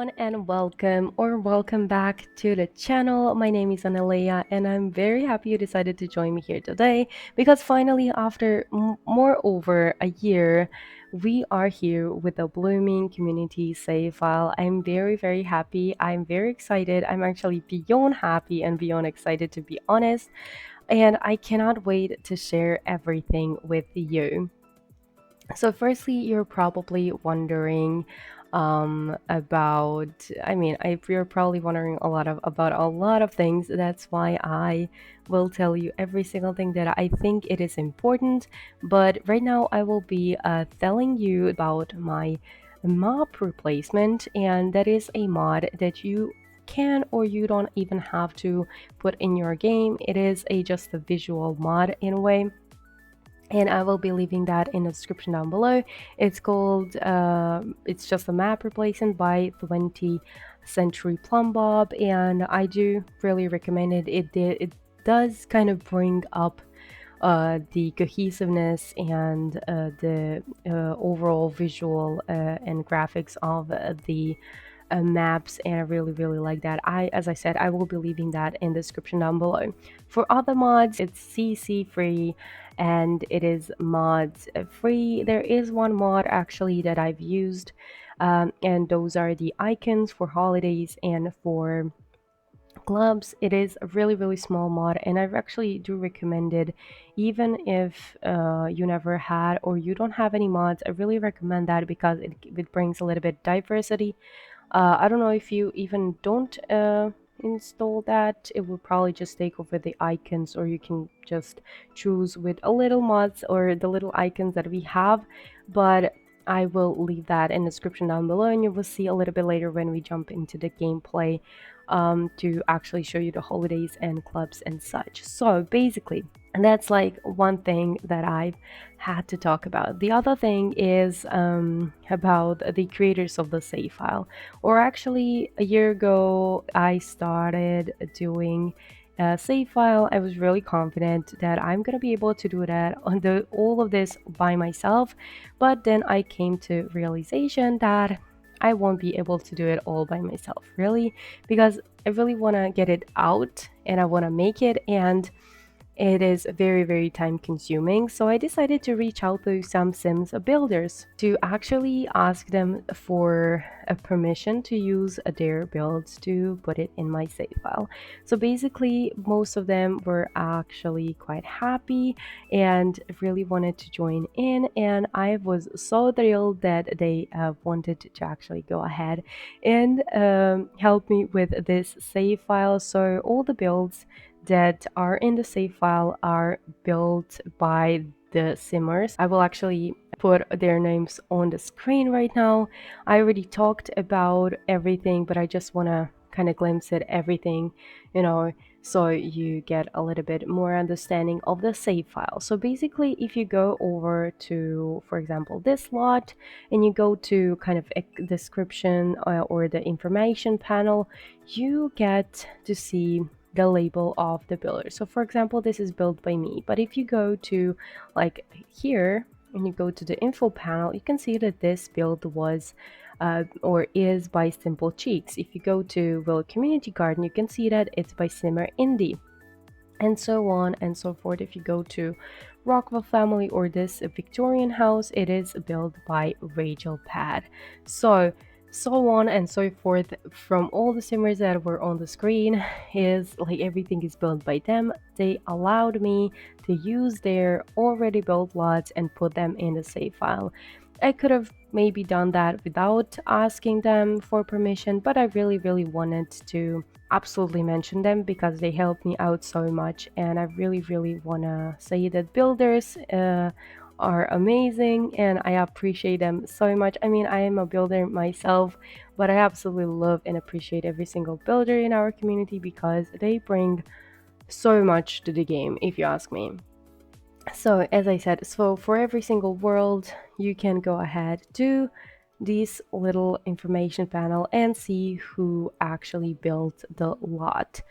everyone, and welcome back to the channel. My name is Analea, and I'm very happy you decided to join me here today because finally, after more over a year, we are here with the blooming community save file. I'm very happy. I'm very excited. I'm actually beyond happy and beyond excited, to be honest, and I cannot wait to share everything with you. So firstly, you're probably wondering about, you're probably wondering about a lot of things. That's why I will tell you every single thing that I think it is important. But right now I will be telling you about my map replacement, and that is a mod that you can or you don't even have to put in your game. It is just a visual mod in a way, and I will be leaving that in the description down below. It's called it's just a map replacement by 20th Century Plumb Bob, and I do really recommend it. It does kind of bring up the cohesiveness and the overall visual and graphics of the maps, and I really like that. As I said, I will be leaving that in the description down below. For other mods, it's CC free and it is mods free. There is one mod actually that I've used, and those are the icons for holidays and for clubs. It is a really small mod, and I actually do recommend it even if you never had or you don't have any mods. I really recommend that because it brings a little bit diversity. I don't know if you even don't install that, it will probably just take over the icons, or you can just choose with a little mods or the little icons that we have, but I will leave that in the description down below, and you will see a little bit later when we jump into the gameplay to actually show you the holidays and clubs and such. So basically, and that's like one thing that I've had to talk about. The other thing is about the creators of the save file. Or actually, a year ago, I started doing a save file. I was really confident that I'm gonna be able to do that on all of this by myself, but then I came to realization that I won't be able to do it all by myself, really, because I really want to get it out and I want to make it, and it is very time consuming. So I decided to reach out to some Sims builders to actually ask them for a permission to use their builds to put it in my save file. So basically, most of them were actually quite happy and really wanted to join in, and I was so thrilled that they wanted to actually go ahead and help me with this save file. So all the builds that are in the save file are built by the simmers. I will actually put their names on the screen right now. I already talked about everything, but I just want to kind of glimpse at everything, so you get a little bit more understanding of the save file. So basically, if you go over to, for example, this lot, and you go to kind of a description or the information panel, you get to see the label of the builder. So for example, this is built by me, but if you go to like here and you go to the info panel, you can see that this build was or is by Simple Cheeks. If you go to Will Community Garden, you can see that it's by Simmer Indie, and so on and so forth. If you go to Rockwell Family or this Victorian house, it is built by Rachel Pad. So on and so forth. From all the simmers that were on the screen, is like everything is built by them. They allowed me to use their already built lots and put them in the save file. I could have maybe done that without asking them for permission, but I really wanted to absolutely mention them because they helped me out so much, and I really want to say that builders are amazing and I appreciate them so much. I mean, I am a builder myself, but I absolutely love and appreciate every single builder in our community because they bring so much to the game, if you ask me. So as I said, so for every single world, you can go ahead to this little information panel and see who actually built the lot.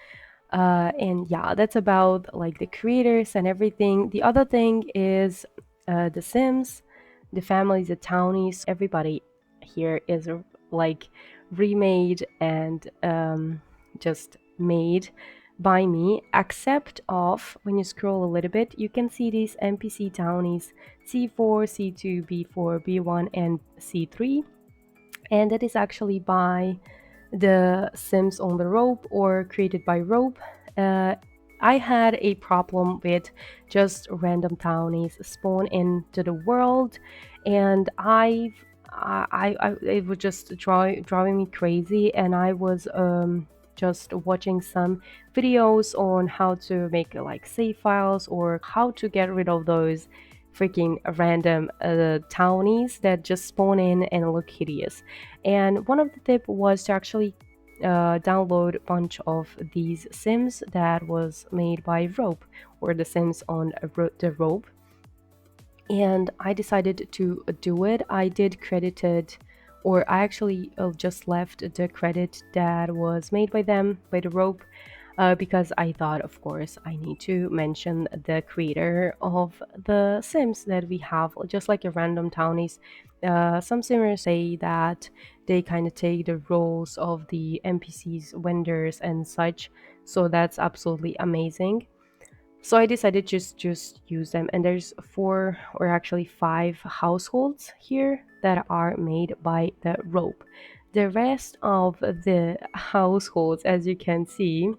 And yeah, that's about like the creators and everything. The other thing is the Sims, the families, the townies. Everybody here is like remade and just made by me, except of when you scroll a little bit, you can see these NPC townies C4, C2, B4, B1, and C3, and that is actually by the Sims on the Rope or created by Rope. I had a problem with just random townies spawn into the world, and it was just driving me crazy, and I was just watching some videos on how to make like save files or how to get rid of those freaking random townies that just spawn in and look hideous. And one of the tip was to actually download a bunch of these sims that was made by Rope, or the sims on the Rope. And I decided to do it. I did credited, or I actually just left the credit that was made by them, by the Rope, because I thought, of course, I need to mention the creator of the Sims that we have, just like a random townies. Some simmers say that they kind of take the roles of the NPCs, vendors, and such. So that's absolutely amazing. So I decided just use them, and there's 4 or actually 5 households here that are made by the Rope. The rest of the households, as you can see,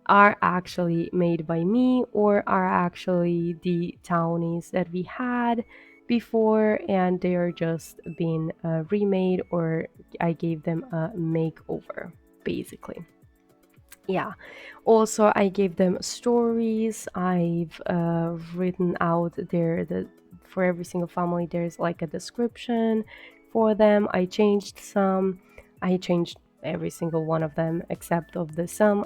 are actually made by me or are actually the townies that we had before, and they are just being remade, or I gave them a makeover basically. Yeah, also I gave them stories. I've written out for every single family there's like a description for them. I changed some. I changed every single one of them except of the some.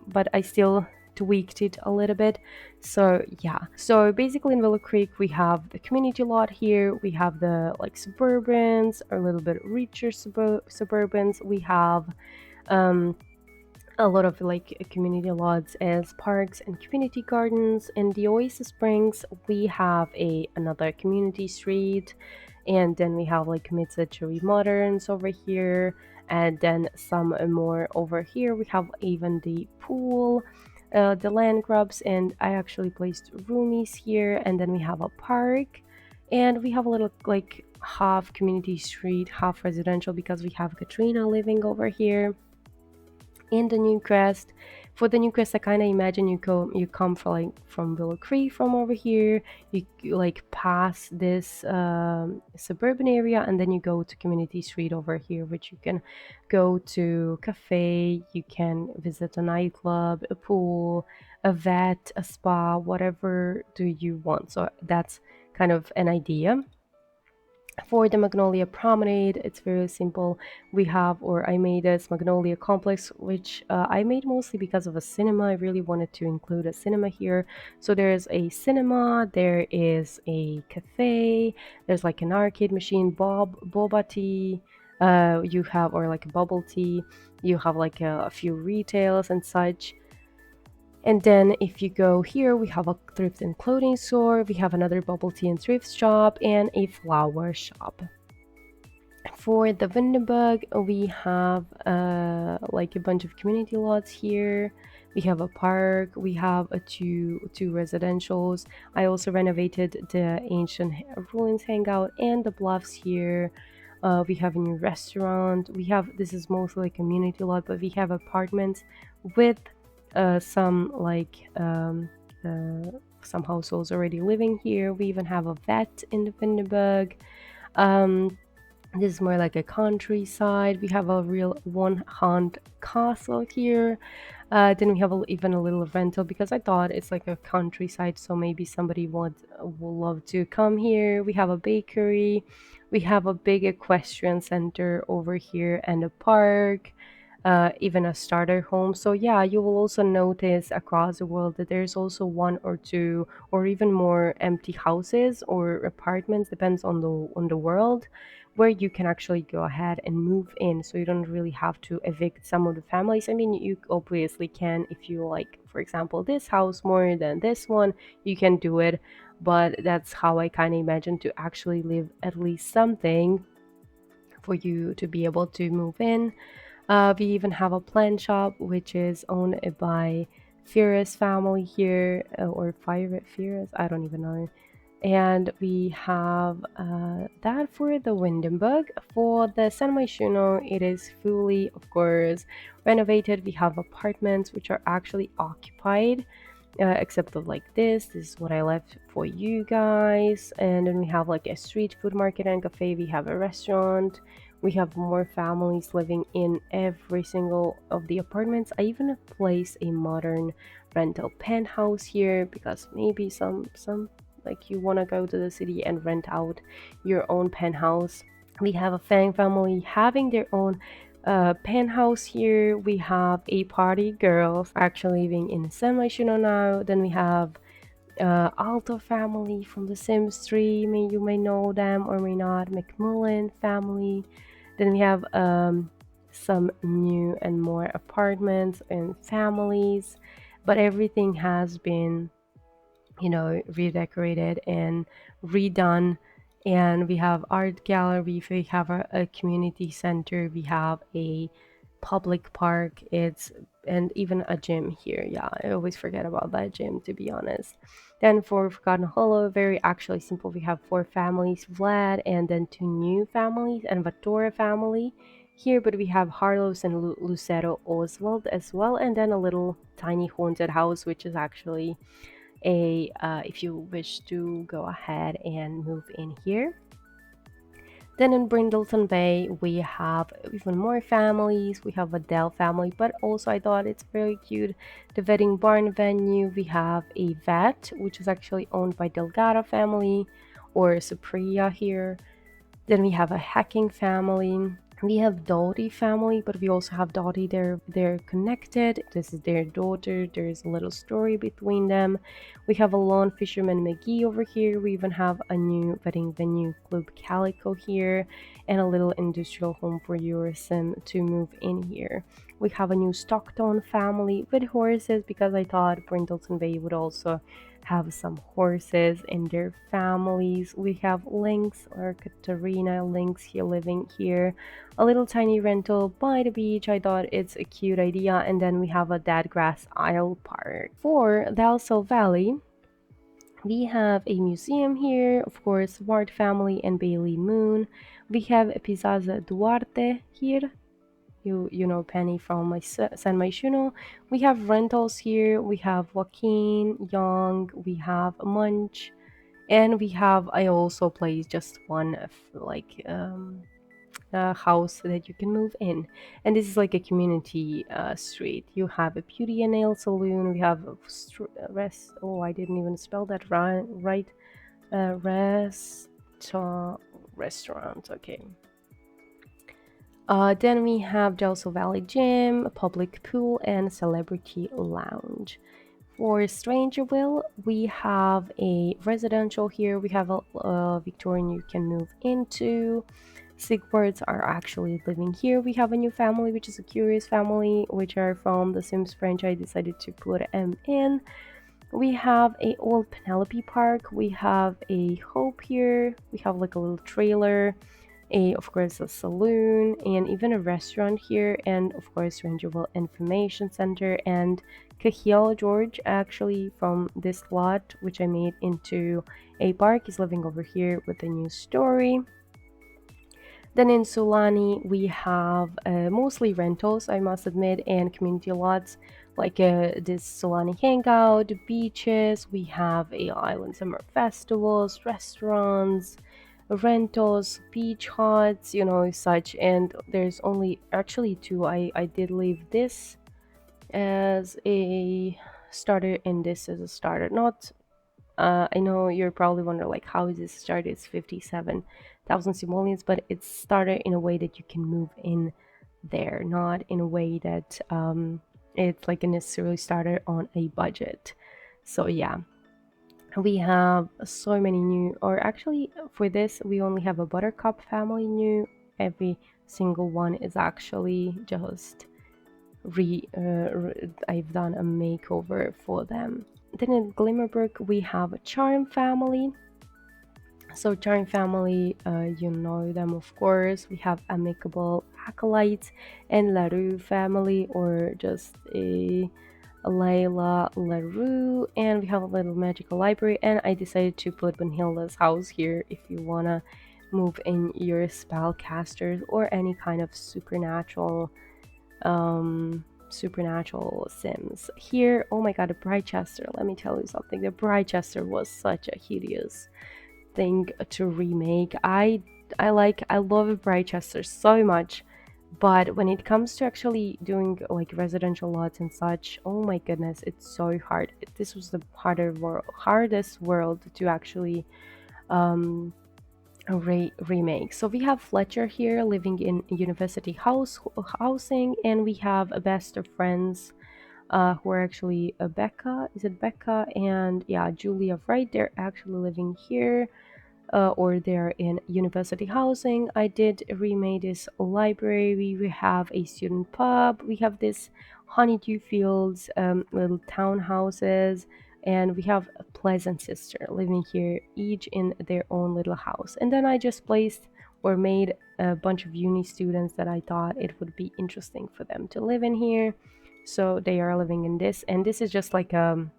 But I still tweaked it a little bit. So yeah, so basically in Willow Creek we have the community lot here. We have the like suburbans, a little bit richer suburbans. We have a lot of like community lots as parks and community gardens. In the Oasis Springs we have another community street, and then we have like mid-century moderns over here, and then some more over here. We have even the pool, the land grubs, and I actually placed roomies here, and then we have a park, and we have a little like half community street, half residential, because we have Katrina living over here. In the new crest, for the new crest, I kind of imagine you come from Willow Creek from over here, you like pass this suburban area, and then you go to community street over here, which you can go to cafe, you can visit a nightclub, a pool, a vet, a spa, whatever do you want. So that's kind of an idea. For the Magnolia Promenade, it's very simple. We have, or I made this Magnolia Complex, which I made mostly because of a cinema. I really wanted to include a cinema here. So there's a cinema, there is a cafe, there's like an arcade machine, boba tea, you have, or like a bubble tea, you have like a few retails and such. And then if you go here, we have a thrift and clothing store, we have another bubble tea and thrift shop, and a flower shop. For the Vindenburg, we have like a bunch of community lots here. We have a park, we have two residentials. I also renovated the ancient ruins hangout and the bluffs here. We have a new restaurant. This is mostly a community lot, but we have apartments with some households already living here. We even have a vet in the Vindenburg. This is more like a countryside. We have a real one-hand castle here. Then we have even a little rental, because I thought it's like a countryside, so maybe somebody will love to come here. We have a bakery. We have a big equestrian center over here and a park. Even a starter home. So yeah, you will also notice across the world that there's also 1 or 2 or even more empty houses or apartments, depends on the world, where you can actually go ahead and move in, so you don't really have to evict some of the families. I mean, you obviously can, if you like, for example, this house more than this one, you can do it, but that's how I kind of imagine to actually live at least something for you to be able to move in. We even have a plant shop which is owned by Fierce family here, or Fierce, I don't even know. And we have that for the Windenburg. For the San Myshuno, it is fully, of course, renovated. We have apartments which are actually occupied, except of like this is what I left for you guys. And then we have like a street food market and cafe. We have a restaurant. We have more families living in every single of the apartments. I even placed a modern rental penthouse here because maybe some like you want to go to the city and rent out your own penthouse. We have a Fang family having their own penthouse here. We have a party girls actually living in San Myshuno now. Then we have Alto family from The Sims 3. You may know them or may not. McMullen family. Then we have some new and more apartments and families, but everything has been, you know, redecorated and redone. And we have art gallery, we have a community center, we have a public park, and even a gym here. Yeah, I always forget about that gym, to be honest. Then for Forgotten Hollow, very actually simple. We have 4 families, Vlad, and then 2 new families, and Vatora family here. But we have Harlow's and Lucero Oswald as well, and then a little tiny haunted house, which is actually a if you wish to go ahead and move in here. Then in Brindleton Bay, we have even more families. We have a Dell family, but also I thought it's very cute. The wedding barn venue, we have a vet, which is actually owned by Delgado family or Supriya here. Then we have a hacking family. We have Dottie family, but we also have Dottie. They're connected. This is their daughter. There's a little story between them. We have a lawn fisherman McGee over here. We even have a new wedding venue, 𝒃𝒊𝒂 here, and a little industrial home for your sim to move in here. We have a new Stockton family with horses because I thought Brindleton Bay would also have some horses in their families. We have Lynx or Katarina Lynx here living here. A little tiny rental by the beach. I thought it's a cute idea. And then we have a Dadgrass Isle Park. For the 𝐿𝐶 Valley, we have a museum here, of course, Ward family and Bailey Moon. We have Piazza Duarte here. You know Penny from my San Myshuno. We have rentals here. We have Joaquin, Young, we have Munch, and we have, I also placed just one like house that you can move in. And this is like a community street. You have a beauty and nail salon. We have a oh, I didn't even spell that right. Restaurant. Okay. Then we have Delso Valley Gym, a public pool, and celebrity lounge. For Strangerville, we have a residential here. We have a Victorian you can move into. Sigwards are actually living here. We have a new family, which is a Curious family, which are from the Sims franchise. I decided to put them in. We have a old Penelope Park. We have a Hope here. We have like a little trailer. Of course, a saloon and even a restaurant here, and of course Rangerville Information Center. And Cahill George, actually from this lot which I made into a park, is living over here with a new story. Then in Sulani we have mostly rentals, I must admit, and community lots like this Sulani Hangout, beaches. We a island summer festivals, restaurants, rentals, beach huts, you know, such. And there's only actually 2. I did leave this as a starter and this as a starter. Not I know you're probably wondering like how is this started. It's 57,000 simoleons, but it's started in a way that you can move in there, not in a way that it's like a necessarily started on a budget. So yeah, we have so many new, or actually for this we only have a Buttercup family new. Every single one is actually just I've done a makeover for them. Then in Glimmerbrook we have a Charm family. So charming family, you know them of course. We have amicable acolytes and LaRue family, or just a Layla LaRue, and we have a little magical library. And I decided to put Brunhilde's house here if you wanna move in your spellcasters or any kind of supernatural sims here. Oh my god, the Bridechester, let me tell you something. The Bridechester was such a hideous thing to remake. I love Bridechester so much, but when it comes to actually doing like residential lots and such, oh my goodness, it's so hard. This was the hardest world to actually remake. So we have Fletcher here living in University housing, and we a best of friends who are actually Becca, is it Becca, and yeah, Julia Wright. They're actually living here, or they're in university housing. I did remake this library. We have a student pub. We have this honeydew fields, little townhouses, and we have a pleasant sister living here, each in their own little house. And then I just placed or made a bunch of uni students that I thought it would be interesting for them to live in here. So they are living in this, and this is just like to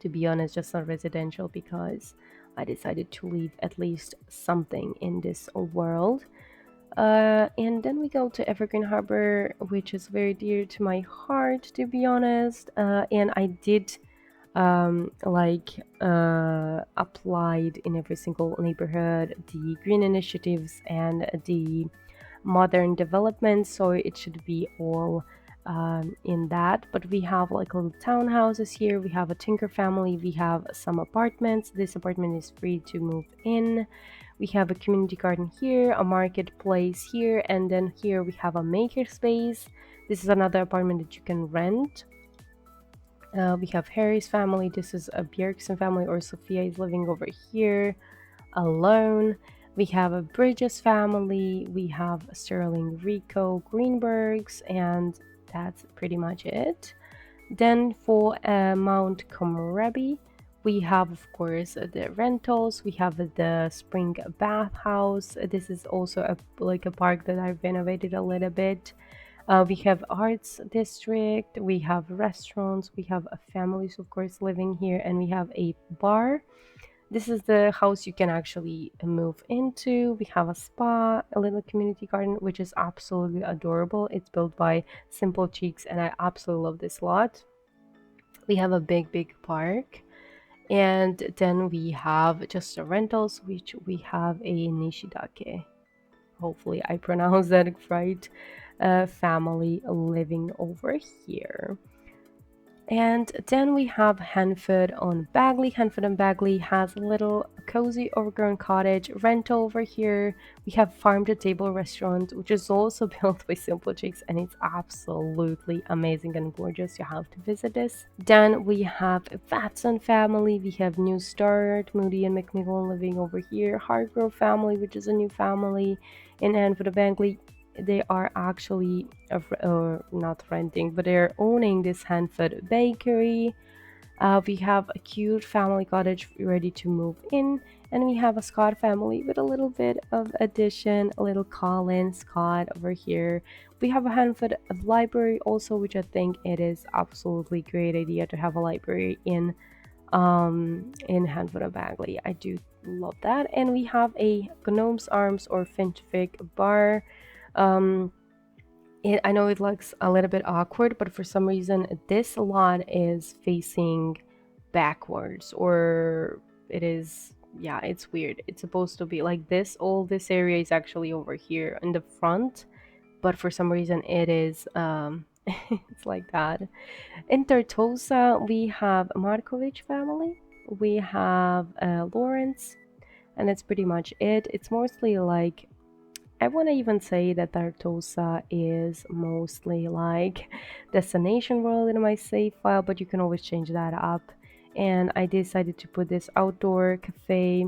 be honest, just a residential, because I decided to leave at least something in this world. And then we go to Evergreen Harbor, which is very dear to my heart, to be honest. And I did applied in every single neighborhood the green initiatives and the modern development, so it should be all in that. But we have like little townhouses here. We have a tinker family. We have some apartments. This apartment is free to move in. We have a community garden here, a marketplace here, and then here we have a maker space. This is another apartment that you can rent. We have Harry's family. This is a Bjergsen family, or Sophia is living over here alone. We have a Bridges family. We have Sterling Rico Greenbergs, and that's pretty much it. Then for Mount Komorebi, we have of course the rentals. We have the spring bathhouse. This is also like a park that I've renovated a little bit. We have arts district, we have restaurants, we have families of course living here, and we have a bar. This is the house you can actually move into. We have a spa, a little community garden, which is absolutely adorable. It's built by Simple Cheeks, and I absolutely love this lot. We have a big park, and then we have just the rentals, which we have a Nishidake, hopefully I pronounced that right, family living over here. And then we have Hanford on Bagley. Hanford on Bagley has a little cozy overgrown cottage rental over here. We have Farm to Table restaurant, which is also built by Simple Chicks, and it's absolutely amazing and gorgeous. You have to visit this. Then we have Watson family. We have New Start, Moody and McMillan living over here. Hargrove family, which is a new family in Hanford on Bagley. They are actually not renting, but they're owning this Hanford bakery. We have a cute family cottage ready to move in, and we have a Scott family with a little bit of addition, a little Colin Scott over here. We have a Hanford library also, which I think it is absolutely great idea to have a library in Hanford Bagley. I do love that. And we have a Gnome's Arms or Finchvik bar. I know it looks a little bit awkward, but for some reason this lot is facing backwards, or it is, yeah, it's weird. It's supposed to be like this. All this area is actually over here in the front, but for some reason it is it's like that. In Tortosa, we have a Markovich family. We have Lawrence, and that's pretty much it. It's mostly like, I want to even say that Tartosa is mostly like Destination World in my save file, but you can always change that up. And I decided to put this outdoor cafe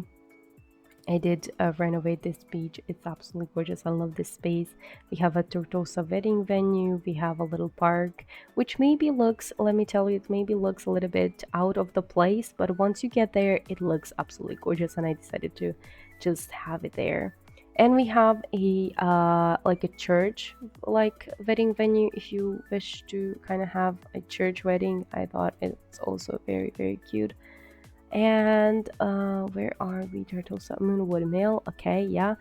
I did renovate this beach. It's absolutely gorgeous. I love this space. We have a Tortosa wedding venue. We have a little park, which maybe looks, let me tell you, it maybe looks a little bit out of the place, but once you get there, it looks absolutely gorgeous, and I decided to just have it there. And we have a like a church like wedding venue if you wish to kind of have a church wedding. I thought it's also very, very cute. And where are we? Turtles Moonwood Mill. Okay, yeah.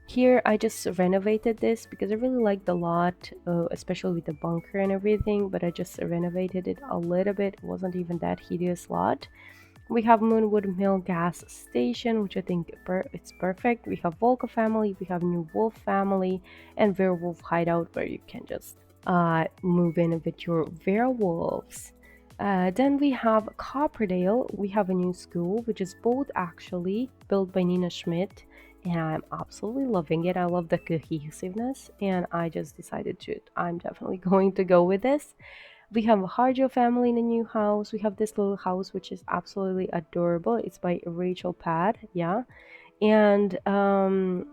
Here I just renovated this because I really like the lot, especially with the bunker and everything, but I just renovated it a little bit. It wasn't even that hideous lot. We have Moonwood Mill gas station, which I think it's perfect. We have Volca family, we have New Wolf family, and Werewolf hideout where you can just move in with your werewolves. Then we have Copperdale. We have a new school, which is both actually built by NinaSchmidt, and I'm absolutely loving it. I love the cohesiveness, and I just decided to, I'm definitely going to go with this. We have a Harjo family in a new house. We have this little house, which is absolutely adorable. It's by Rachel Pad, yeah. And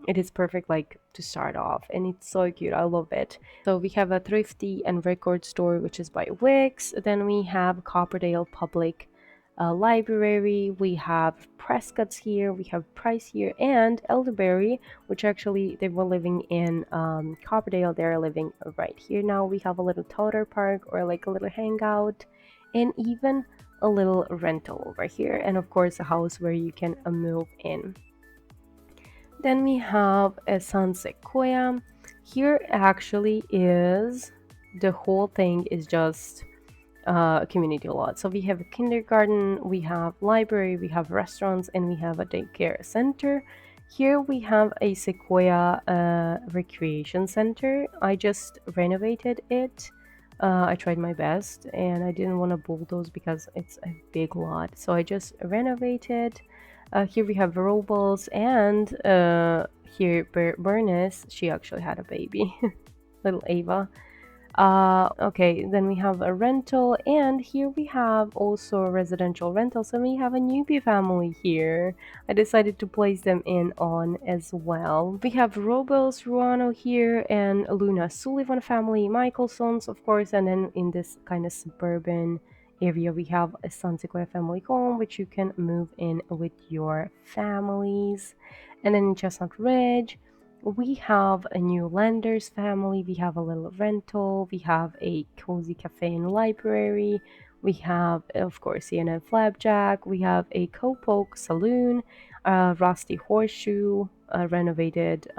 it is perfect like to start off, and it's so cute. I love it. So we have a thrifty and record store, which is by Wix. Then we have Copperdale Public Library. We have Prescott's here, we have Price here, and Elderberry, which actually they were living in Copperdale. They're living right here now. We have a little toddler park or like a little hangout, and even a little rental over here, and of course a house where you can move in. Then we have a Sunset Koya. Here actually is, the whole thing is just a community lot. So we have a kindergarten, we have library, we have restaurants, and we have a daycare center. Here we have a Sequoia recreation center. I just renovated it. I tried my best, and I didn't want to bulldoze because it's a big lot. So I just renovated. Here we have robles, and here Bernice, she actually had a baby, little Ava. Okay, then we have a rental, and here we have also a residential rental. So we have a newbie family here. I decided to place them in on as well. We have Robles Ruano here, and Luna Sullivan family, Michaelsons, of course, and then in this kind of suburban area we have a Sansequoia family home, which you can move in with your families. And then in Chestnut Ridge, we have a new Landers family, we have a little rental, we have a cozy cafe and library, we have, of course, CNN Flapjack, we have a Copoke saloon, a Rusty Horseshoe, a renovated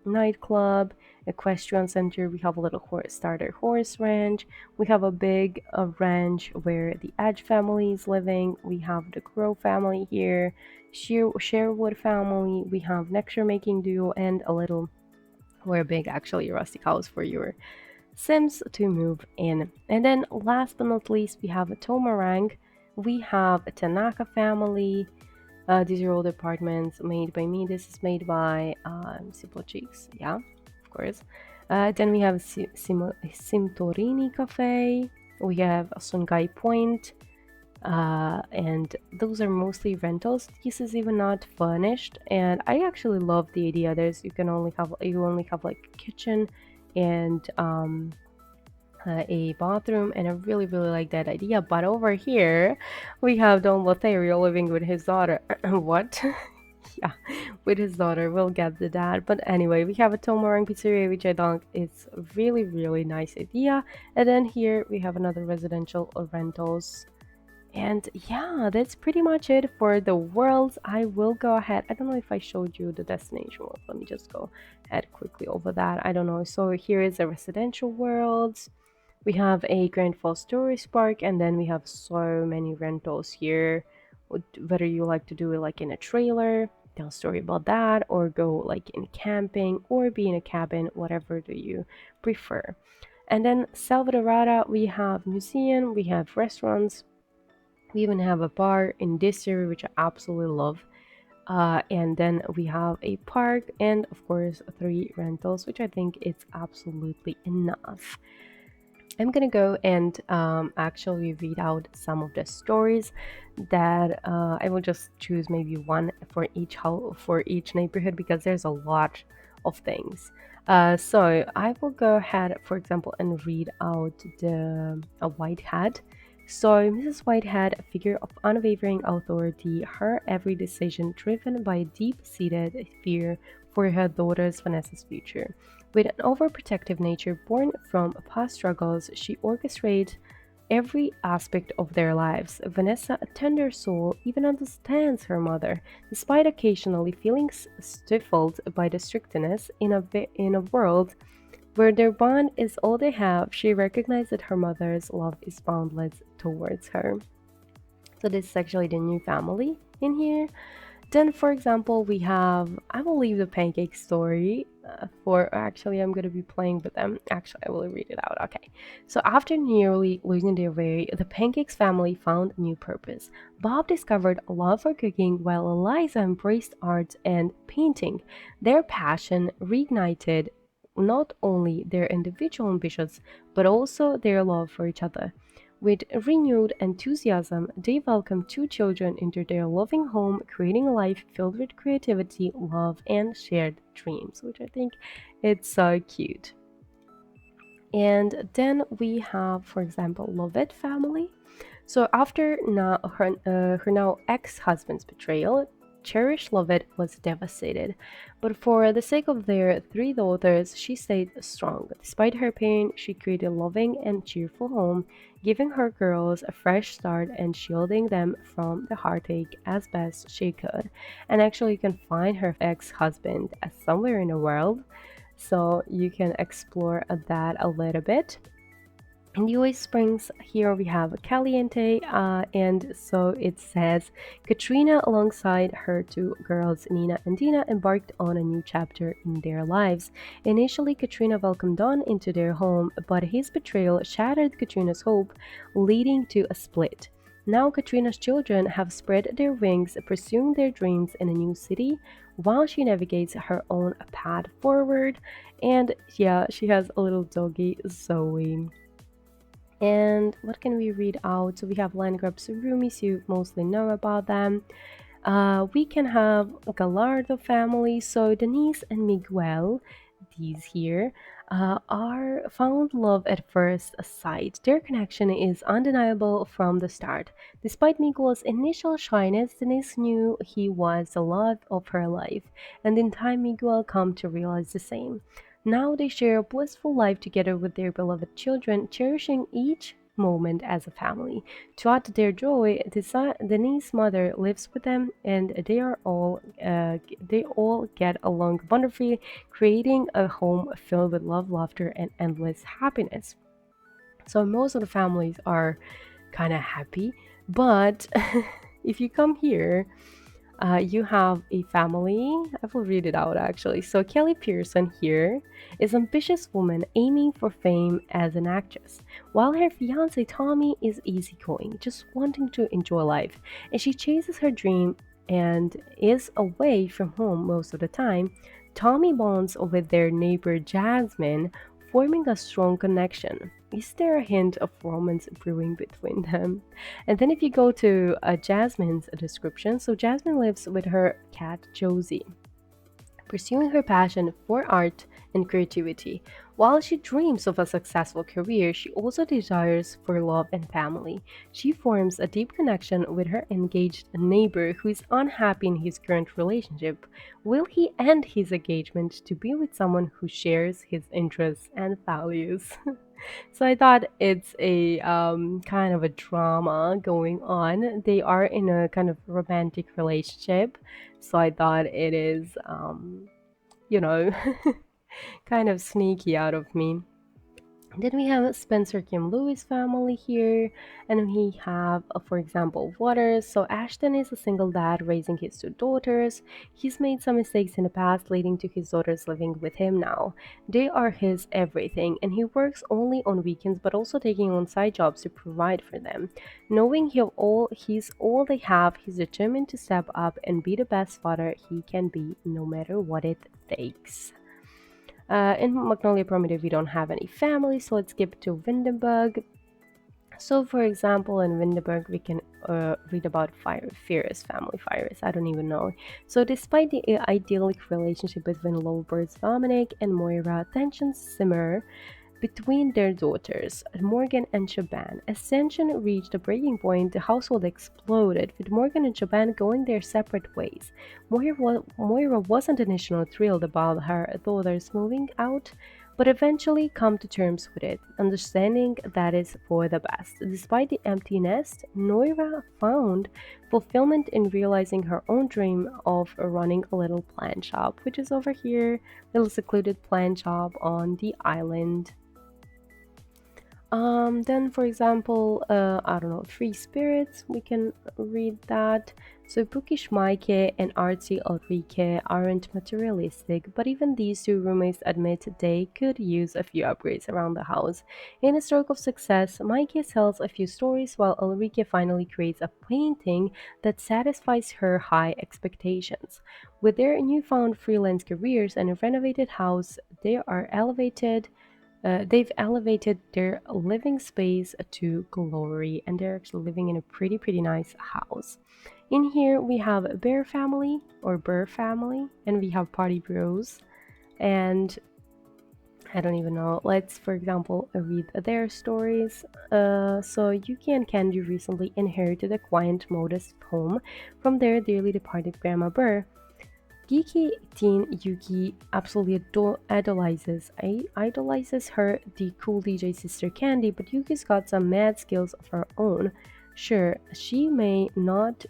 nightclub, equestrian center, we have a little starter horse ranch, we have a big ranch where the Edge family is living, we have the Crow family here, Sherwood family, we have nectar making duo, and a little, or a big actually, rustic house for your Sims to move in. And then last but not least, we have a Tomarang. We have a Tanaka family. These are all the apartments made by me. This is made by Simple Cheeks, yeah, of course. Then we have Simtorini Cafe. We have a Songhai Point. And those are mostly rentals. This is even not furnished, and I actually love the idea. You only have like a kitchen and a bathroom, and I really like that idea. But over here we have Don Lothario living with his daughter. What? Yeah, with his daughter. We'll get to that. But anyway, we have a Tomarang pizzeria, which I think is a really nice idea. And then here we have another residential rentals. And yeah, that's pretty much it for the worlds. I will go ahead. I don't know if I showed you the destination world. Let me just go ahead quickly over that. I don't know. So here is a residential worlds. We have a Grand Falls Tourist Park, and then we have so many rentals here. Whether you like to do it like in a trailer, tell a story about that, or go like in camping, or be in a cabin, whatever do you prefer. And then Salvadorada, we have museum, we have restaurants. We even have a bar in this area, which I absolutely love. And then we have a park and, of course, 3 rentals, which I think it's absolutely enough. I'm gonna go and actually read out some of the stories that I will just choose maybe one for each for each neighborhood because there's a lot of things. So I will go ahead, for example, and read out the a White Hat. So Mrs. Whitehead, a figure of unwavering authority, her every decision driven by a deep-seated fear for her daughter's Vanessa's future. With an overprotective nature born from past struggles, she orchestrates every aspect of their lives. Vanessa, a tender soul, even understands her mother, despite occasionally feeling stifled by the strictness in a world where their bond is all they have. She recognizes that her mother's love is boundless towards her. So this is actually the new family in here. Then, for example, we have, I will leave the pancake story for, actually, I'm going to be playing with them. Actually, I will read it out. Okay. So, after nearly losing their way, the Pancakes family found a new purpose. Bob discovered a love for cooking while Eliza embraced art and painting. Their passion reignited not only their individual ambitions, but also their love for each other. With renewed enthusiasm, they welcomed two children into their loving home, creating a life filled with creativity, love, and shared dreams, which I think it's so cute. And then we have, for example, Lovett family. So after her now ex-husband's betrayal, cherished Lovett was devastated. But for the sake of their three daughters, she stayed strong. Despite her pain, she created a loving and cheerful home, giving her girls a fresh start and shielding them from the heartache as best she could. And actually, you can find her ex-husband somewhere in the world, so you can explore that a little bit. In US Springs, here we have Caliente, and so it says Katrina, alongside her two girls, Nina and Dina, embarked on a new chapter in their lives. Initially, Katrina welcomed Don into their home, but his betrayal shattered Katrina's hope, leading to a split. Now, Katrina's children have spread their wings, pursuing their dreams in a new city, while she navigates her own path forward. And yeah, she has a little doggy, Zoe. And what can we read out? So we have landgrabs roomies, you mostly know about them. We can have Gallardo family, so Denise and Miguel, these here, are found love at first sight. Their connection is undeniable from the start. Despite Miguel's initial shyness, Denise knew he was the love of her life, and in time Miguel come to realize the same. Now they share a blissful life together with their beloved children, cherishing each moment as a family. To add to their joy, Denise's mother lives with them, and they all get along wonderfully, creating a home filled with love, laughter, and endless happiness. So most of the families are kind of happy, but if you come here, you have a family. I will read it out actually. So Kelly Pearson here is an ambitious woman aiming for fame as an actress, while her fiance Tommy is easygoing, just wanting to enjoy life. And she chases her dream and is away from home most of the time. Tommy bonds with their neighbor Jasmine, forming a strong connection. Is there a hint of romance brewing between them? And then if you go to Jasmine's description, so Jasmine lives with her cat Josie, pursuing her passion for art and creativity. While she dreams of a successful career, she also desires for love and family. She forms a deep connection with her engaged neighbor who is unhappy in his current relationship. Will he end his engagement to be with someone who shares his interests and values? So I thought it's a kind of a drama going on. They are in a kind of romantic relationship, so I thought it is, you know, kind of sneaky out of me. Then we have Spencer Kim Lewis family here, and we have, for example, Waters. So Ashton is a single dad raising his two daughters. He's made some mistakes in the past, leading to his daughters living with him now. They are his everything, and he works only on weekends, but also taking on side jobs to provide for them. Knowing he's all they have, he's determined to step up and be the best father he can be, no matter what it takes. In Magnolia Primitive, we don't have any family, so let's skip to Windenburg. So, for example, in Windenburg, we can read about Fierce family. Fierce, I don't even know. So, despite the idyllic relationship between lovebirds Dominic and Moira, tensions simmer between their daughters, Morgan and Shaban. As tension reached a breaking point, the household exploded, with Morgan and Shaban going their separate ways. Moira wasn't initially thrilled about her daughters moving out, but eventually come to terms with it, understanding that is for the best. Despite the empty nest, Moira found fulfillment in realizing her own dream of running a little plant shop, which is over here, little secluded plant shop on the island. Then for example, I don't know, Three Spirits, we can read that. So 𝒃𝒖𝒊𝒍𝒅𝒔 and 𝐼𝐸𝐺𝐻 aren't materialistic, but even these two roommates admit they could use a few upgrades around the house. In a stroke of success, Maike sells a few stories while 𝐼𝐸𝐺𝐻 finally creates a painting that satisfies her high expectations. With their newfound freelance careers and a renovated house, they've elevated their living space to glory, and they're actually living in a pretty nice house. In here we have Bear family or Burr family, and we have Party Bros, and I don't even know. Let's, for example, read their stories. So Yuki and Candy recently inherited a quiet, modest home from their dearly departed grandma Burr. Geeky teen Yuki absolutely idolizes her, the cool DJ sister Candy, but Yuki's got some mad skills of her own. Sure, she may not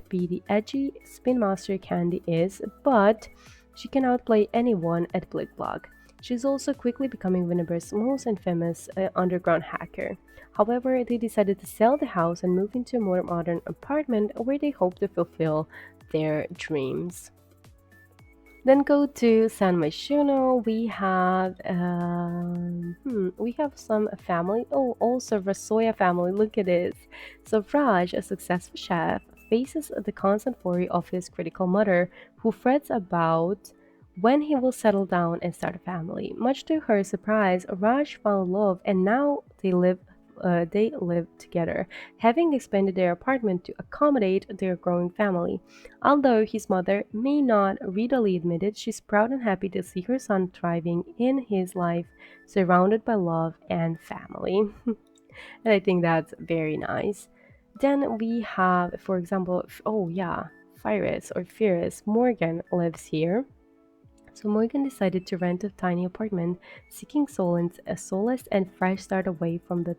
be the edgy spin master Candy is, but she can outplay anyone at Blitzblock. She's also quickly becoming Winnebago's most infamous underground hacker. However, they decided to sell the house and move into a more modern apartment where they hope to fulfill their dreams. Then go to San Myshuno. We have some family. Oh, also Rasoya family. Look at this. So Raj, a successful chef, faces the constant worry of his critical mother, who frets about when he will settle down and start a family. Much to her surprise, Raj found love, and now they live together, having expanded their apartment to accommodate their growing family. Although his mother may not readily admit it, she's proud and happy to see her son thriving in his life, surrounded by love and family. And I think that's very nice. Then we have, for example, oh yeah, Fierce Morgan lives here. So Morgan decided to rent a tiny apartment, seeking solace and fresh start away from the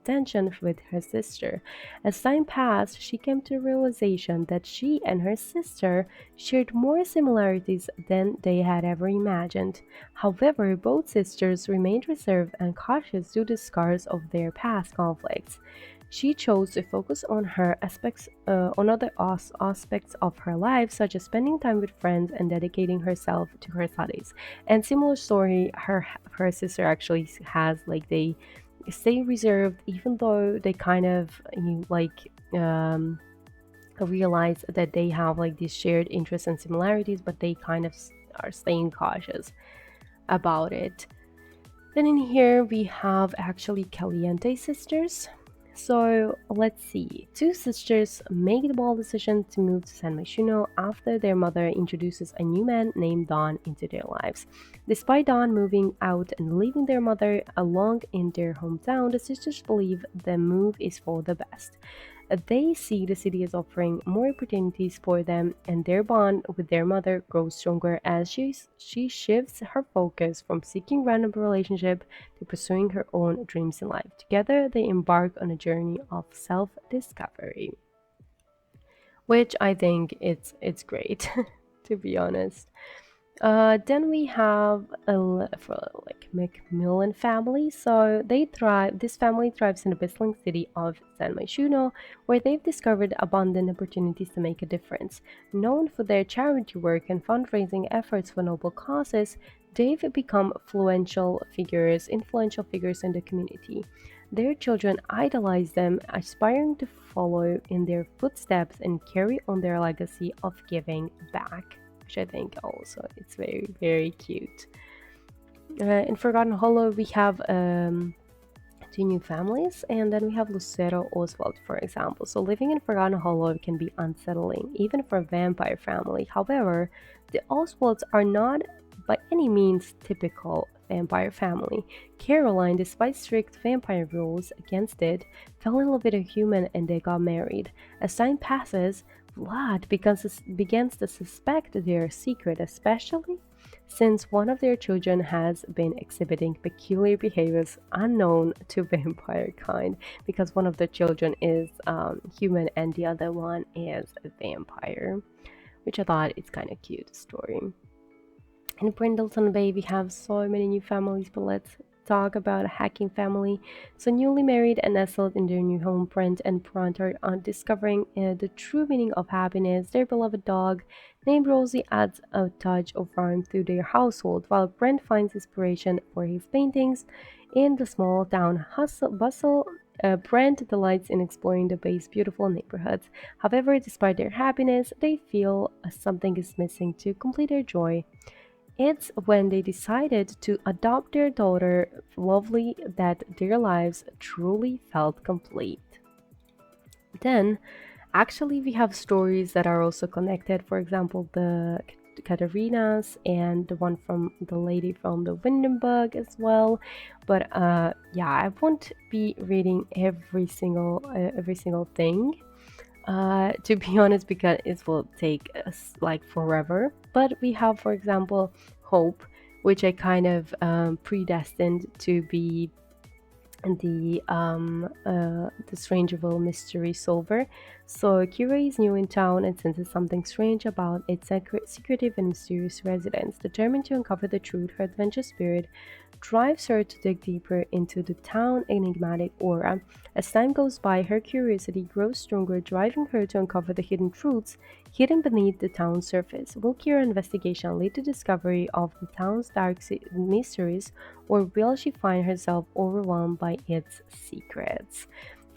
tension with her sister. As time passed, she came to the realization that she and her sister shared more similarities than they had ever imagined. However, both sisters remained reserved and cautious due to scars of their past conflicts. She chose to focus on other aspects of her life, such as spending time with friends and dedicating herself to her studies. And similar story, her sister actually has, like, they stay reserved even though they kind of realize that they have like these shared interests and similarities, but they kind of are staying cautious about it. Then in here we have actually Caliente sisters. So let's see. Two sisters make the bold decision to move to San Myshuno after their mother introduces a new man named Don into their lives. Despite Don moving out and leaving their mother alone in their hometown, the sisters believe the move is for the best. They see the city as offering more opportunities for them, and their bond with their mother grows stronger as she shifts her focus from seeking random relationship to pursuing her own dreams in life. Together, they embark on a journey of self-discovery, which I think it's great, to be honest. Then we have Macmillan family. So they thrive. This family thrives in the bustling city of San Myshuno, where they've discovered abundant opportunities to make a difference. Known for their charity work and fundraising efforts for noble causes, they've become influential figures in the community. Their children idolize them, aspiring to follow in their footsteps and carry on their legacy of giving back. which I think also it's very, very cute. In Forgotten Hollow, we have two new families, and then we have Lucero Oswald, for example. So living in Forgotten Hollow can be unsettling, even for a vampire family. However, the Oswalds are not by any means typical vampire family. Caroline, despite strict vampire rules against it, fell in love with a human and they got married. As time passes, Vlad begins to suspect their secret, especially since one of their children has been exhibiting peculiar behaviors unknown to vampire kind, because one of the children is human and the other one is a vampire, which I thought is kind of cute story. In Brindleton Bay, we have so many new families, but let's talk about a hacking family. So newly married and nestled in their new home, Brent and Pront are discovering the true meaning of happiness. Their beloved dog, named Rosie, adds a touch of warmth to their household, while Brent finds inspiration for his paintings in the small town bustle. Brent delights in exploring the bay's beautiful neighborhoods. However, despite their happiness, they feel something is missing to complete their joy. It's when they decided to adopt their daughter, Lovely, that their lives truly felt complete. Then, actually, we have stories that are also connected. For example, the Katarinas and the one from the lady from the Windenburg as well. But yeah, I won't be reading every single thing. To be honest, because it will take us like forever. But we have, for example, Hope, which I kind of predestined to be the Strangerville mystery solver. So Kira is new in town and senses something strange about its secretive and mysterious residents. Determined to uncover the truth, her adventure spirit drives her to dig deeper into the town enigmatic aura. As time goes by, her curiosity grows stronger, driving her to uncover the hidden truths hidden beneath the town's surface. Will Kira's investigation lead to discovery of the town's dark mysteries, or will she find herself overwhelmed by its secrets?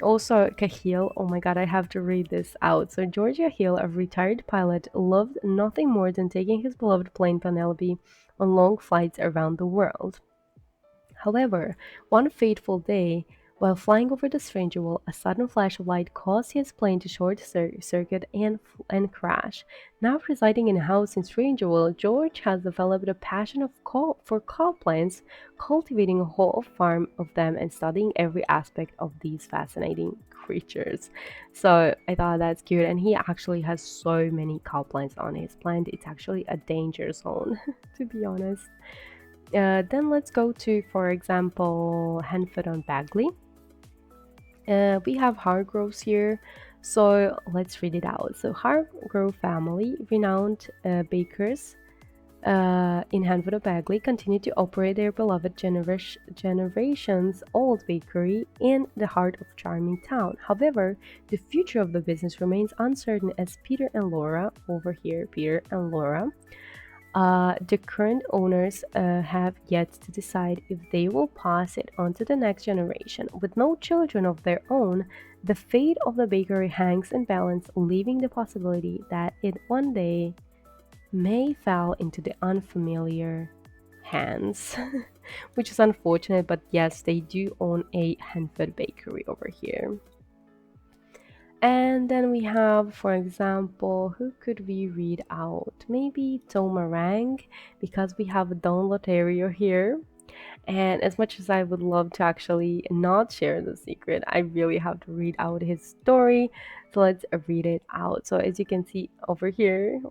Also, Cahill, oh my god, I have to read this out. So, Georgia Hill, a retired pilot, loved nothing more than taking his beloved plane Penelope on long flights around the world. However, one fateful day, while flying over the Strangerville, a sudden flash of light caused his plane to short circuit and crash. Now residing in a house in Strangerville, George has developed a passion for cow plants, cultivating a whole farm of them and studying every aspect of these fascinating creatures. So I thought that's cute, and he actually has so many cow plants on his plant. It's actually a danger zone, to be honest. Then let's go to, for example, Hanford on Bagley. We have Hargroves here, so let's read it out. So Hargrove family, renowned bakers in Hanford on Bagley, continue to operate their beloved generations-old bakery in the heart of charming town. However, the future of the business remains uncertain as Peter and Laura, the current owners have yet to decide if they will pass it on to the next generation. With no children of their own, the fate of the bakery hangs in balance, leaving the possibility that it one day may fall into the unfamiliar hands, which is unfortunate, but yes, they do own a Hanford bakery over here. And then we have, for example, who could we read out? Maybe Tomarang, because we have Don Lotario here. And as much as I would love to actually not share the secret, I really have to read out his story. So let's read it out. So as you can see over here,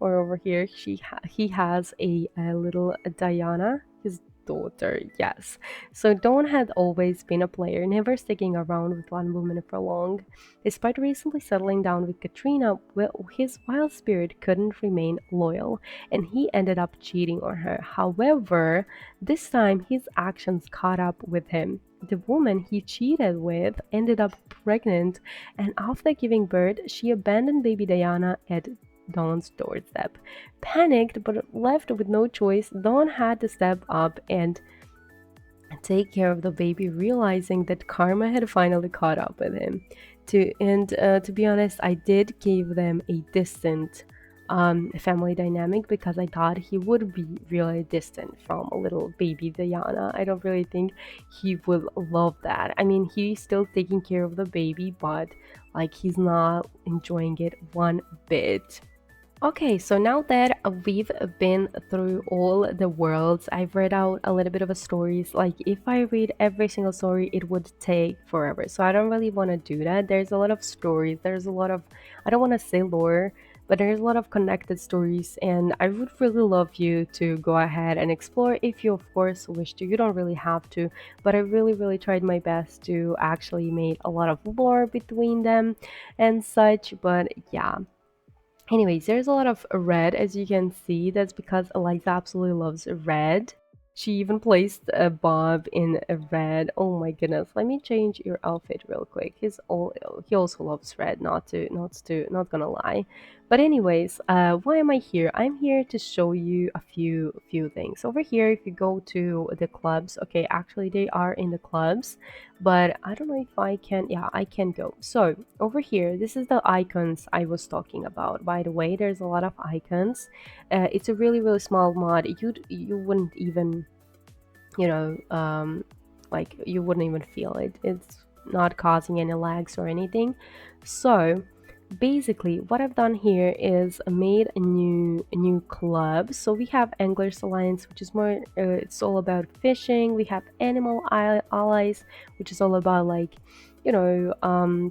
he has a little Diana, his daughter. Yes, so Don had always been a player, never sticking around with one woman for long. Despite recently settling down with Katrina, his wild spirit couldn't remain loyal, and he ended up cheating on her. However, this time his actions caught up with him. The woman he cheated with ended up pregnant, and after giving birth, she abandoned baby Diana at Dawn's doorstep. Panicked but left with no choice, Dawn had to step up and take care of the baby, realizing that karma had finally caught up with him. To be honest, I did give them a distant family dynamic, because I thought he would be really distant from a little baby Diana. I don't really think he would love that. I mean, he's still taking care of the baby, but like he's not enjoying it one bit. Okay, so now that we've been through all the worlds, I've read out a little bit of a stories. Like if I read every single story, it would take forever. So I don't really want to do that. There's a lot of stories. There's a lot of, I don't want to say lore, but there's a lot of connected stories, and I would really love you to go ahead and explore if you of course wish to. You don't really have to, but I really tried my best to actually make a lot of lore between them and such. But yeah, anyways, there's a lot of red, as you can see. That's because Eliza absolutely loves red. She even placed a Bob in a red. Oh my goodness. Let me change your outfit real quick. He also loves red, not gonna lie. But anyways, why am I here? I'm here to show you a few things. Over here, if you go to the clubs, okay, actually they are in the clubs, but I don't know if I can. Yeah, I can go. So over here, this is the icons I was talking about. By the way, there's a lot of icons. It's a really small mod. You wouldn't even, you know, like you wouldn't even feel it. It's not causing any lags or anything. So basically what I've done here is made a new club. So we have Anglers Alliance, which is more it's all about fishing. We have Animal Allies, which is all about like, you know,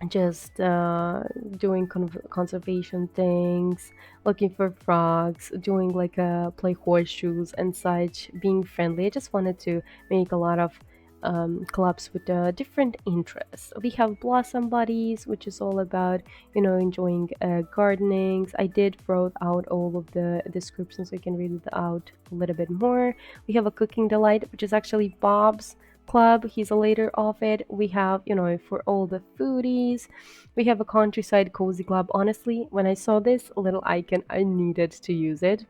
just doing conservation things, looking for frogs, doing like play horseshoes and such, being friendly. I just wanted to make a lot of clubs with different interests. We have Blossom Buddies, which is all about, you know, enjoying gardenings. I did wrote out all of the descriptions so you can read it out a little bit more. We have a Cooking Delight, which is actually Bob's club. He's a leader of it. We have, you know, for all the foodies, we have a Countryside Cozy Club. Honestly, when I saw this little icon, I needed to use it,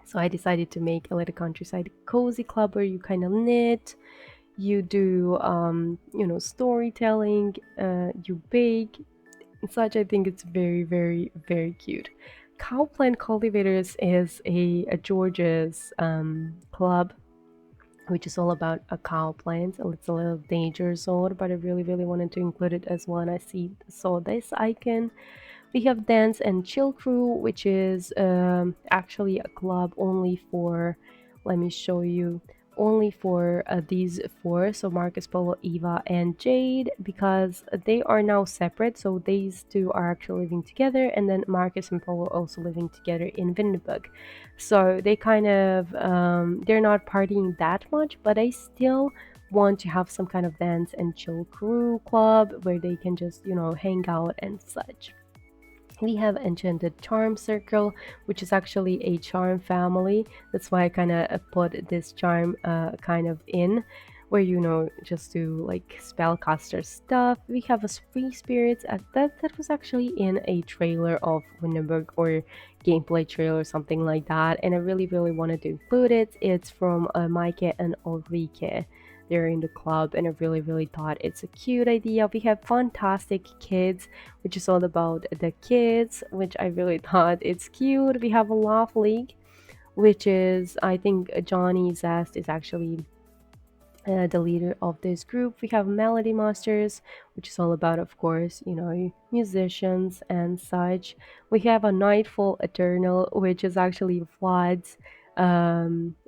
so I decided to make a little Countryside Cozy Club where you kind of knit, you do you know, storytelling, you bake and such. I think it's very cute. Cow Plant Cultivators is a George's club, which is all about a cow plant. It's a little danger zone, but I really wanted to include it as one. I saw this icon. We have Dance and Chill Crew, which is actually a club only for, let me show you, only for these four. So Marcus, Polo, Eva, and Jade, because they are now separate. So these two are actually living together, and then Marcus and Polo also living together in Vindenburg. So they kind of, they're not partying that much, but I still want to have some kind of dance and chill crew club where they can just, you know, hang out and such. We have Enchanted Charm Circle, which is actually a charm family. That's why I kind of put this charm kind of in, where, you know, just do like spellcaster stuff. We have a Free Spirits. That was actually in a trailer of Windenburg, or gameplay trailer or something like that, and I really wanted to include it. It's from Maike and Ulrike. They're in the club, and I really thought it's a cute idea. We have Fantastic Kids, which is all about the kids, which I really thought it's cute. We have a Laugh League, which is, I think Johnny Zest is actually the leader of this group. We have Melody Masters, which is all about, of course, you know, musicians and such. We have a Nightfall Eternal, which is actually Vlad's,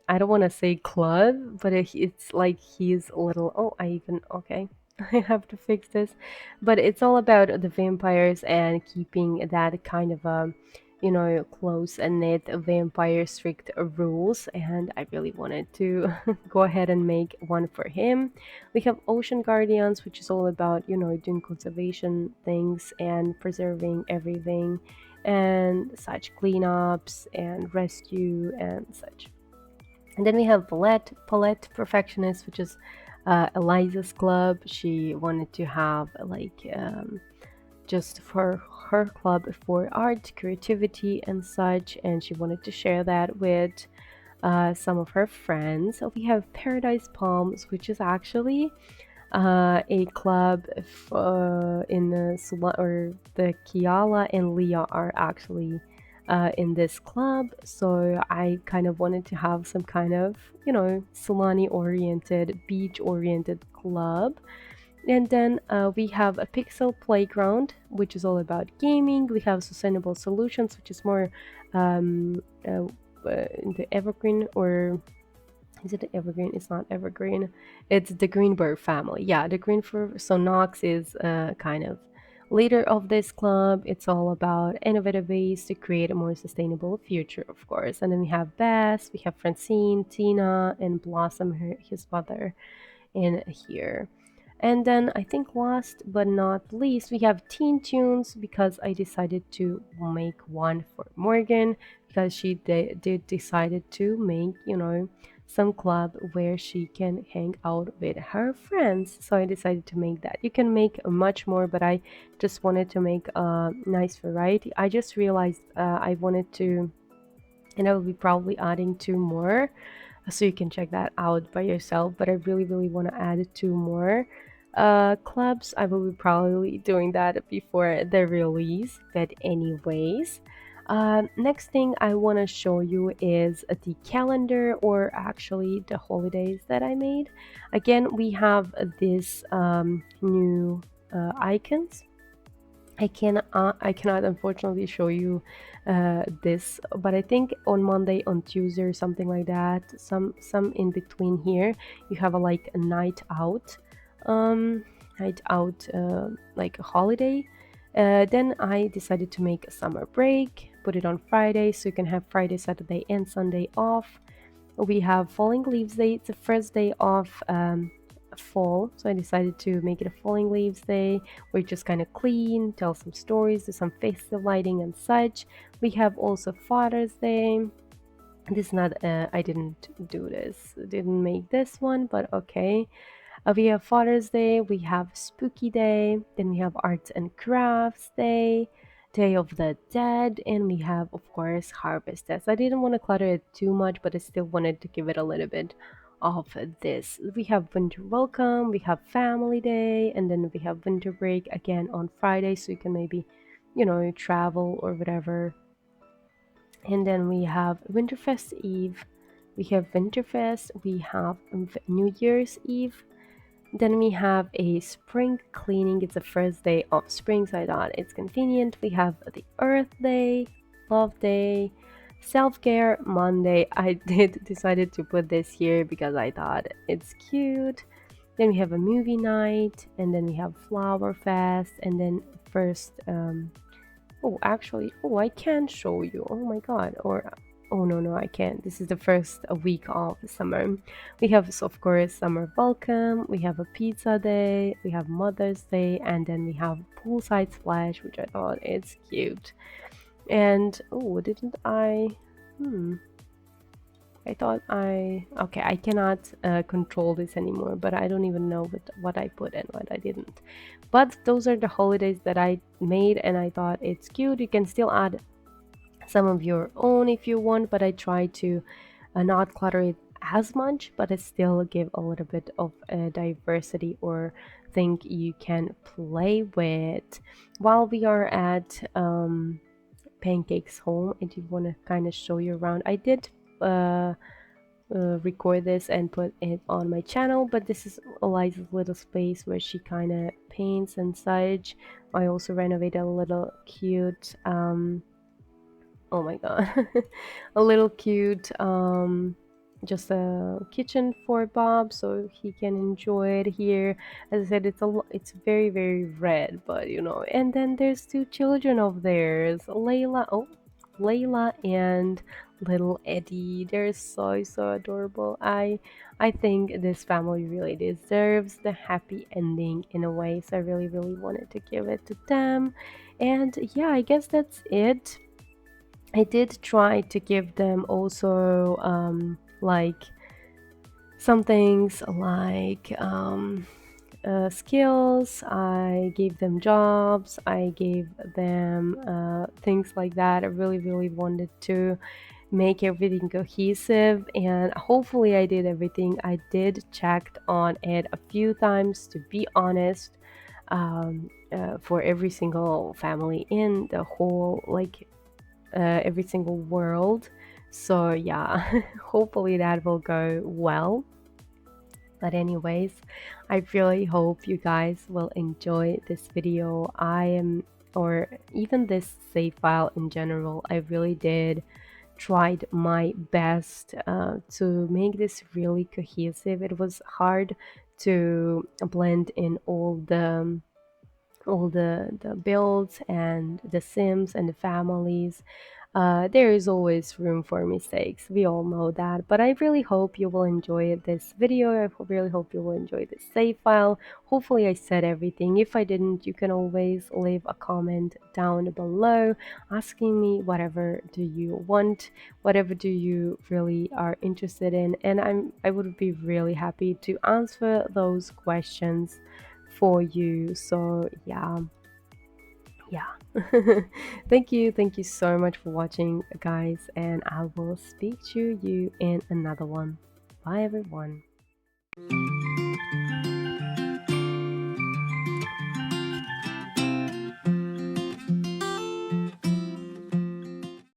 I don't want to say club, but it's like his little, oh, I even, okay, I have to fix this, but it's all about the vampires and keeping that kind of a, you know, close and knit vampire strict rules, and I really wanted to go ahead and make one for him. We have Ocean Guardians, which is all about, you know, doing conservation things and preserving everything and such, cleanups and rescue and such. And then we have Palette Perfectionist, which is Eliza's club. She wanted to have like just for her club for art, creativity, and such, and she wanted to share that with some of her friends. So we have Paradise Palms, which is actually a club in or the Kiala and Leah are actually in this club, so I kind of wanted to have some kind of, Solani oriented, beach oriented club. And then we have a pixel playground, which is all about gaming. We have sustainable solutions, which is more in the evergreen, or is it evergreen? It's not evergreen. It's the Greenberg family. Yeah, the Greenberg. So Knox is kind of leader of this club. It's all about innovative ways to create a more sustainable future, of course. And then we have Bess, we have Francine, Tina, and Blossom, his mother, in here. And then I think last but not least, we have Teen Tunes, because I decided to make one for Morgan, because she did decided to make, some club where she can hang out with her friends. So I decided to make that. You can make much more, but I just wanted to make a nice variety. I just realized I wanted to, and I will be probably adding two more, so you can check that out by yourself. But I really, really want to add two more clubs. I will be probably doing that before the release. But anyways, next thing I want to show you is the calendar, or actually the holidays that I made. Again, we have this new icons. I cannot unfortunately show you this, but I think on Monday, on Tuesday, or something like that, some in between here, you have like a um, night out like a holiday. Then I decided to make a summer break, put it on Friday, so you can have Friday, Saturday, and Sunday off. We have falling leaves day. It's the first day of fall, so I decided to make it a falling leaves day. We just kind of clean, tell some stories, do some festive lighting and such. We have also Father's Day. This is not I didn't do this, didn't make this one, but okay. We have Father's Day, we have Spooky Day, then we have Arts and Crafts Day, Day of the Dead, and we have, of course, Harvest Day. So I didn't want to clutter it too much, but I still wanted to give it a little bit of this. We have Winter Welcome, we have Family Day, and then we have Winter Break again on Friday, so you can maybe, travel or whatever. And then we have Winterfest Eve, we have Winterfest, we have New Year's Eve, then we have a spring cleaning. It's the first day of spring, so I thought it's convenient. We have the Earth Day, Love Day, Self-Care Monday. I did decided to put this here because I thought it's cute. Then we have a movie night, and then we have Flower Fest, and then first oh, actually, oh, I can show you. Oh my god. Or, oh no, I can't. This is the first week of summer. We have, so of course, summer welcome. We have a pizza day. We have Mother's Day, and then we have poolside splash, which I thought it's cute. And oh, didn't I? I thought okay, I cannot control this anymore, but I don't even know what I put and what I didn't. But those are the holidays that I made, and I thought it's cute. You can still add some of your own if you want, but I try to not clutter it as much, but I still give a little bit of diversity or thing you can play with. While we are at Pancakes home, I did want to kind of show you around. I did record this and put it on my channel, but this is Eliza's little space where she kind of paints and such. I also renovated a little cute oh my god, a little cute just a kitchen for Bob, so he can enjoy it here. As I said, it's very, very red, but and then there's two children of theirs, Layla and little Eddie. They're so adorable. I think this family really deserves the happy ending in a way, so I really, really wanted to give it to them. And yeah, I guess that's it. I did try to give them also like some things like skills. I gave them jobs. I gave them things like that. I really, really wanted to make everything cohesive, and hopefully I did everything. I did checked on it a few times, to be honest, for every single family in the whole, like, every single world. So yeah, hopefully that will go well. But anyways, I really hope you guys will enjoy this video. I am, or even this save file in general, I really did tried my best to make this really cohesive. It was hard to blend in all the builds and the sims and the families. There is always room for mistakes. We all know that. But I really hope you will enjoy this video. Really hope you will enjoy this save file. Hopefully I said everything. If I didn't, you can always leave a comment down below asking me whatever do you want, whatever do you really are interested in, and I would be really happy to answer those questions for you. So yeah. Thank you so much for watching, guys, and I will speak to you in another one. Bye everyone.